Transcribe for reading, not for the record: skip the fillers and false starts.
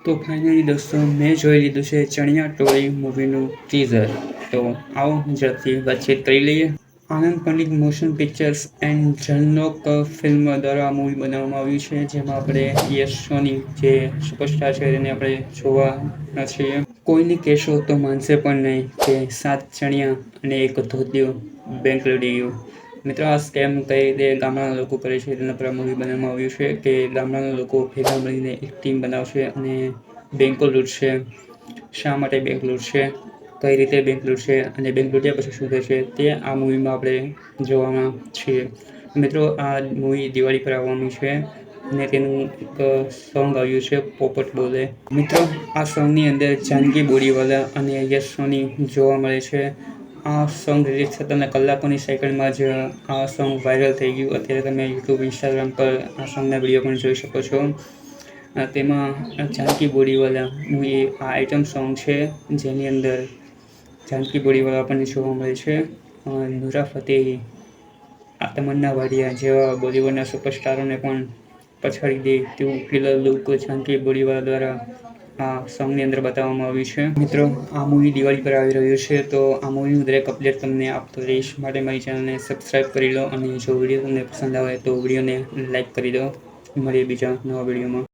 તો ફાઇનલી દોસ્તો મેં જોઈ લીધું છે ચણિયા ચોળી મૂવીનું ટીઝર. તો આવો ઝડપથી વાતચીત કરી લઈએ. Anand Pandit motion pictures and Janlok film દ્વારા આ મૂવી બનાવવામાં આવ્યું છે, જેમાં આપણે યશ સોની જે સુપરસ્ટાર છે તેને આપણે જોવાના છીએ. કોઈને કહેશો તો માનશે પણ નહીં કે 7 ચણિયા અને એક ધોતિયું બેંક લૂટી ગયું. મિત્રો, આ સ્કેમ કઈ રીતે ગામડાના લોકો કરે છે તેના પર મૂવી બનાવવામાં આવ્યું છે કે ગામડાના લોકો ભેગા મળીને એક ટીમ બનાવશે અને બેંકો લૂંટશે. શા માટે બેંક લૂંટશે, કઈ રીતે બેંક લૂંટશે અને બેંક લૂંટ્યા પછી શું થશે તે આ મૂવીમાં આપણે જોવાના છીએ. મિત્રો, આ મૂવી દિવાળી પર આવવાની છે અને તેનું એક સોંગ આવ્યું છે પોપટ બોલે. મિત્રો, આ સોંગની અંદર જાનકી બોરીવાલા અને યશ સોની જોવા મળે છે. આ સોંગ રિલીઝ થતાના કલાકોની સેકન્ડમાં જ આ સોંગ વાયરલ થઈ ગયું. અત્યારે તમે યુટ્યુબ, ઇન્સ્ટાગ્રામ પર આ સોંગના વિડીયો પણ જોઈ શકો છો. તેમાં જાનકી બોરીવાલાનું એ આ આઇટમ સોંગ છે, જેની અંદર જાનકી બોરીવાલા આપણને જોવા મળે છે. નુરા ફતેહી, તમન્ના વાડિયા જેવા બોલિવૂડના સુપરસ્ટારોને પણ પછાડી દે તેવું કિલર લુક જાનકી બોરીવાલા દ્વારા આ સોંગની અંદર બતાવવામાં આવ્યું છે. મિત્રો, આ મૂવી દિવાળી પર આવી રહ્યું છે, તો આ મૂવીનું દરેક અપડેટ તમને આપતો રહીશ. માટે મારી ચેનલને સબસ્ક્રાઈબ કરી લો અને જો વિડીયો તમને પસંદ આવે તો વિડીયોને લાઈક કરી દો. મળીએ બીજા નવા વિડીયોમાં.